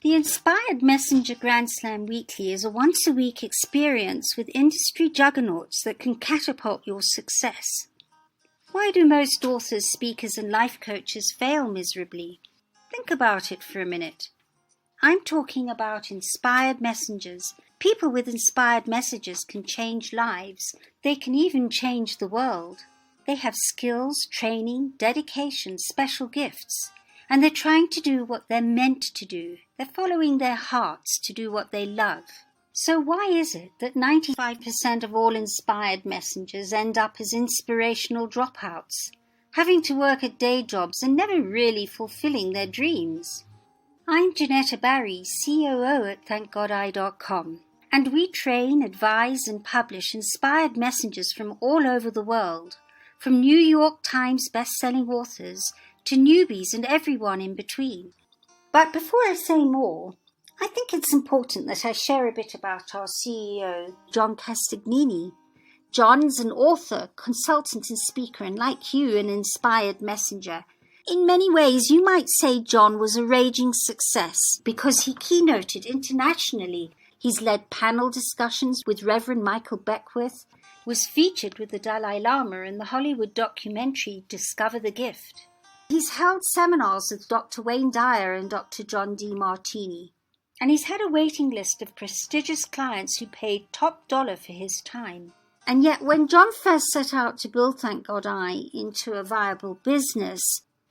The Inspired Messenger Grand Slam Weekly is a once-a-week experience with industry juggernauts that can catapult your success. Why do most authors, speakers, and life coaches fail miserably? Think about it for a minute. I'm talking about inspired messengers. People with inspired messages can change lives. They can even change the world. They have skills, training, dedication, special gifts. And they're trying to do what they're meant to do. They're following their hearts to do what they love. So why is it that 95% of all inspired messengers end up as inspirational dropouts, having to work at day jobs and never really fulfilling their dreams? I'm Janetta Barry, COO at thankgodi.com, and we train, advise and publish inspired messengers from all over the world, from New York Times best-selling authors to newbies and everyone in between. But before I say more, I think it's important that I share a bit about our CEO, John Castignini. John's an author, consultant and speaker, and like you, an inspired messenger. In many ways, you might say John was a raging success because he keynoted internationally. He's led panel discussions with Reverend Michael Beckwith, was featured with the Dalai Lama in the Hollywood documentary Discover the Gift. He's held seminars with Dr. Wayne Dyer and Dr. John D. Martini, and he's had a waiting list of prestigious clients who paid top dollar for his time. And yet when John first set out to build Thank God I into a viable business,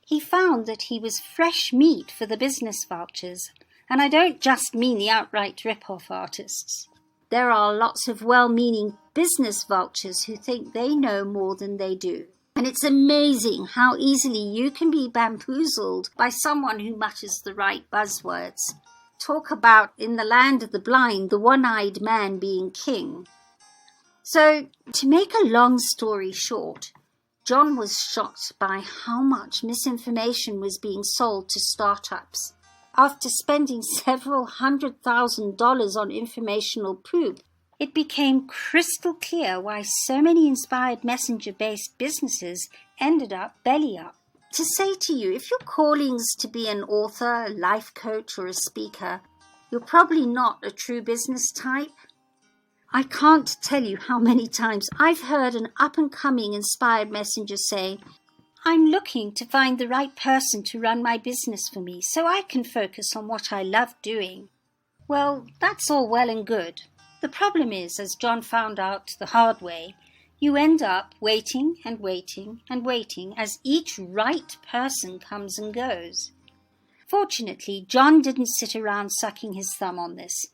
he found that he was fresh meat for the business vultures, and I don't just mean the outright rip-off artists. There are lots of well-meaning business vultures who think they know more than they do. And it's amazing how easily you can be bamboozled by someone who mutters the right buzzwords. Talk about, in the land of the blind, the one-eyed man being king. So, to make a long story short, John was shocked by how much misinformation was being sold to startups. After spending several $100,000 on informational poop, it became crystal clear why so many inspired messenger-based businesses ended up belly up. To say to you, if your calling's to be an author, a life coach, or a speaker, you're probably not a true business type. I can't tell you how many times I've heard an up-and-coming inspired messenger say, I'm looking to find the right person to run my business for me so I can focus on what I love doing. Well, that's all well and good. The problem is, as John found out the hard way, you end up waiting and waiting and waiting as each right person comes and goes. Fortunately, John didn't sit around sucking his thumb on this.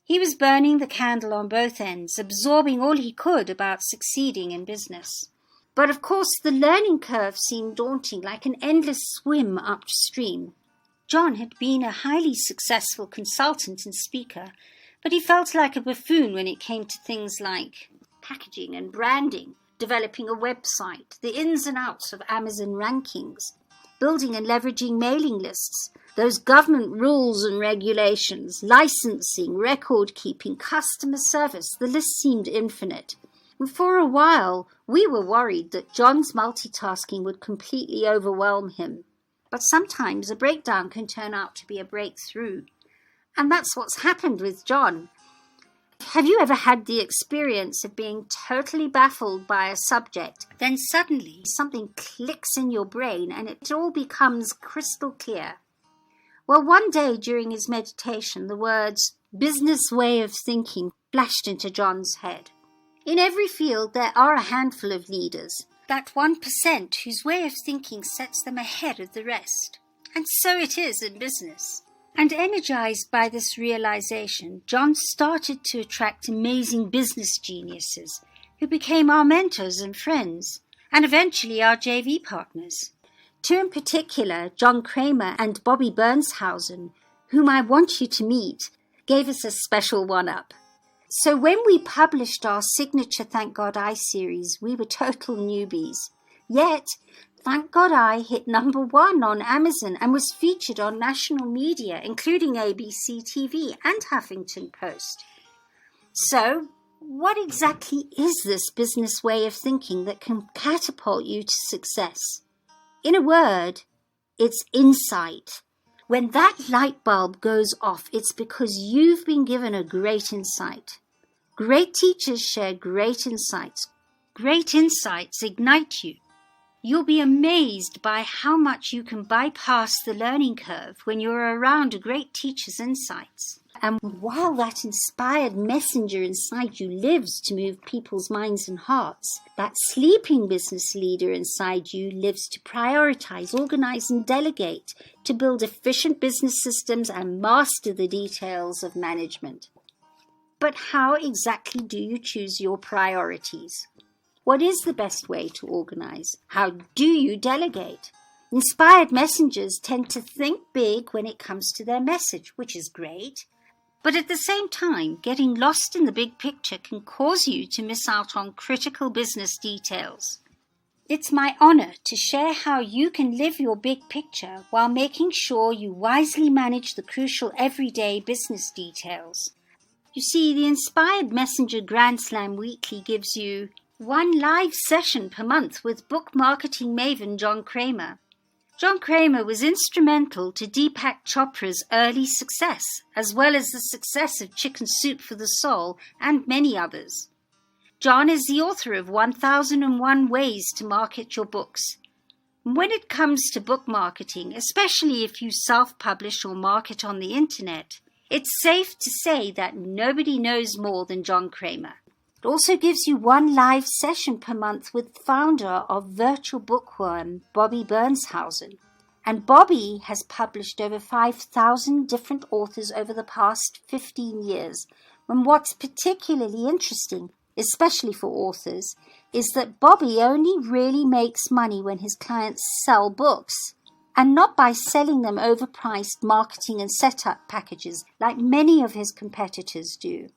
He was burning the candle on both ends, absorbing all he could about succeeding in business. But of course, the learning curve seemed daunting, like an endless swim upstream. John had been a highly successful consultant and speaker, but he felt like a buffoon when it came to things like packaging and branding, developing a website, the ins and outs of Amazon rankings, building and leveraging mailing lists, those government rules and regulations, licensing, record-keeping, customer service. The list seemed infinite. And for a while, we were worried that John's multitasking would completely overwhelm him. But sometimes a breakdown can turn out to be a breakthrough. And that's what's happened with John. Have you ever had the experience of being totally baffled by a subject, then suddenly something clicks in your brain and it all becomes crystal clear? Well, one day during his meditation, the words business way of thinking flashed into John's head. In every field, there are a handful of leaders, that 1% whose way of thinking sets them ahead of the rest. And so it is in business. And energized by this realization, John started to attract amazing business geniuses who became our mentors and friends, and eventually our JV partners. Two in particular, John Kramer and Bobby Bernshausen, whom I want you to meet, gave us a special one-up. So when we published our signature Thank God I series, we were total newbies. Yet, Thank God I hit number 1 on Amazon and was featured on national media, including ABC TV and Huffington Post. So, what exactly is this business way of thinking that can catapult you to success? In a word, it's insight. When that light bulb goes off, it's because you've been given a great insight. Great teachers share great insights. Great insights ignite you. You'll be amazed by how much you can bypass the learning curve when you're around a great teacher's insights. And while that inspired messenger inside you lives to move people's minds and hearts, that sleeping business leader inside you lives to prioritize, organize, and delegate, to build efficient business systems and master the details of management. But how exactly do you choose your priorities? What is the best way to organize? How do you delegate? Inspired messengers tend to think big when it comes to their message, which is great. But at the same time, getting lost in the big picture can cause you to miss out on critical business details. It's my honor to share how you can live your big picture while making sure you wisely manage the crucial everyday business details. You see, the Inspired Messenger Grand Slam Weekly gives you one live session per month with book marketing maven John Kramer. John Kramer was instrumental to Deepak Chopra's early success, as well as the success of Chicken Soup for the Soul and many others. John is the author of 1001 Ways to Market Your Books. When it comes to book marketing, especially if you self-publish or market on the internet, it's safe to say that nobody knows more than John Kramer. It also gives you one live session per month with founder of Virtual Bookworm, Bobby Bernshausen. And Bobby has published over 5,000 different authors over the past 15 years. And what's particularly interesting, especially for authors, is that Bobby only really makes money when his clients sell books, and not by selling them overpriced marketing and setup packages like many of his competitors do.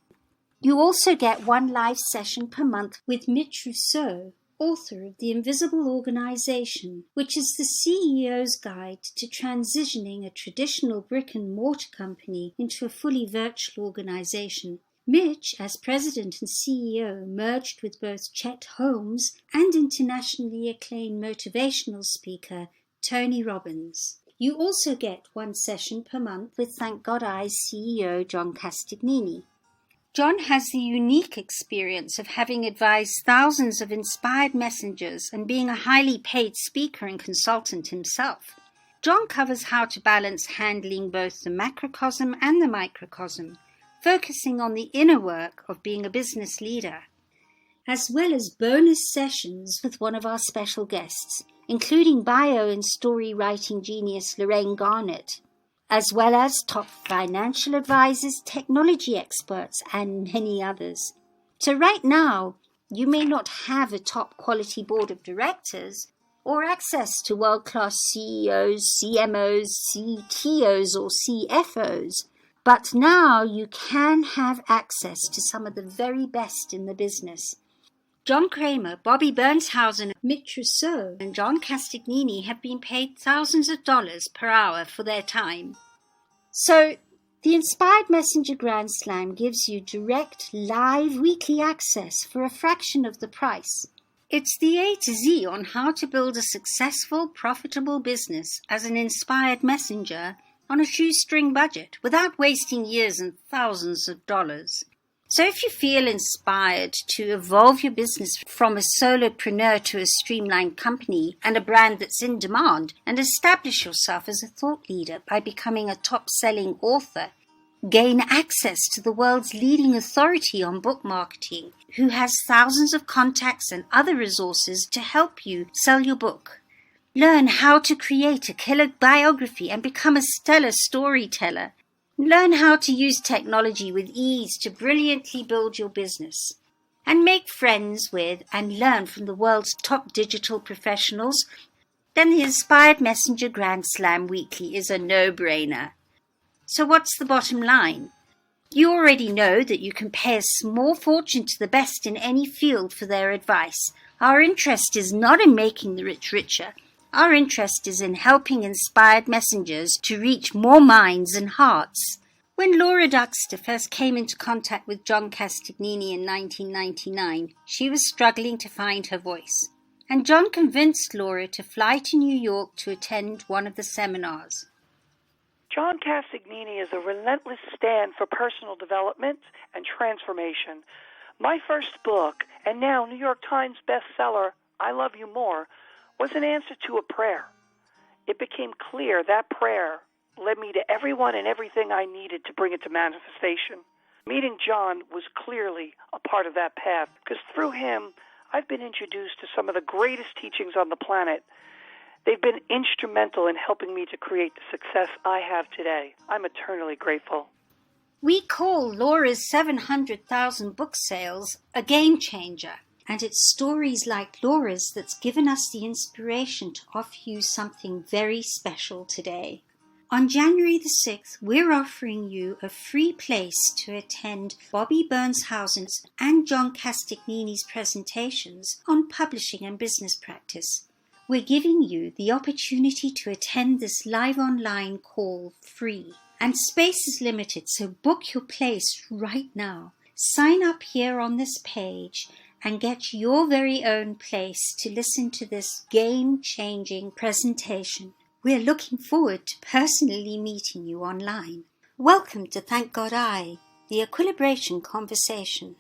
You also get one live session per month with Mitch Rousseau, author of The Invisible Organization, which is the CEO's guide to transitioning a traditional brick-and-mortar company into a fully virtual organization. Mitch, as president and CEO, merged with both Chet Holmes and internationally acclaimed motivational speaker Tony Robbins. You also get one session per month with Thank God I's CEO John Castignini. John has the unique experience of having advised thousands of inspired messengers and being a highly paid speaker and consultant himself. John covers how to balance handling both the macrocosm and the microcosm, focusing on the inner work of being a business leader, as well as bonus sessions with one of our special guests, including bio and story writing genius Lorraine Garnett, as well as top financial advisors, technology experts, and many others. So right now, you may not have a top quality board of directors or access to world-class CEOs, CMOs, CTOs, or CFOs, but now you can have access to some of the very best in the business. John Kramer, Bobby Bernshausen, Mitch Rousseau, and John Castignini have been paid thousands of dollars per hour for their time. So, the Inspired Messenger Grand Slam gives you direct, live, weekly access for a fraction of the price. It's the A to Z on how to build a successful, profitable business as an inspired messenger on a shoestring budget without wasting years and thousands of dollars. So if you feel inspired to evolve your business from a solopreneur to a streamlined company and a brand that's in demand, and establish yourself as a thought leader by becoming a top-selling author, gain access to the world's leading authority on book marketing, who has thousands of contacts and other resources to help you sell your book. Learn how to create a killer biography and become a stellar storyteller. Learn how to use technology with ease to brilliantly build your business. And make friends with and learn from the world's top digital professionals. Then the Inspired Messenger Grand Slam Weekly is a no-brainer. So what's the bottom line? You already know that you can pay a small fortune to the best in any field for their advice. Our interest is not in making the rich richer. Our interest is in helping inspired messengers to reach more minds and hearts. When Laura Duxter first came into contact with John Castignini in 1999, she was struggling to find her voice. And John convinced Laura to fly to New York to attend one of the seminars. John Castignini is a relentless stand for personal development and transformation. My first book, and now New York Times bestseller, I Love You More, was an answer to a prayer. It became clear that prayer led me to everyone and everything I needed to bring it to manifestation. Meeting John was clearly a part of that path, because through him, I've been introduced to some of the greatest teachings on the planet. They've been instrumental in helping me to create the success I have today. I'm eternally grateful. We call Laura's 700,000 book sales a game changer, and it's stories like Laura's that's given us the inspiration to offer you something very special today. On January the 6th, we're offering you a free place to attend Bobby Bernshausen's and John Castignini's presentations on publishing and business practice. We're giving you the opportunity to attend this live online call free. And space is limited, so book your place right now. Sign up here on this page and get your very own place to listen to this game-changing presentation. We're looking forward to personally meeting you online. Welcome to Thank God the Equilibration Conversation.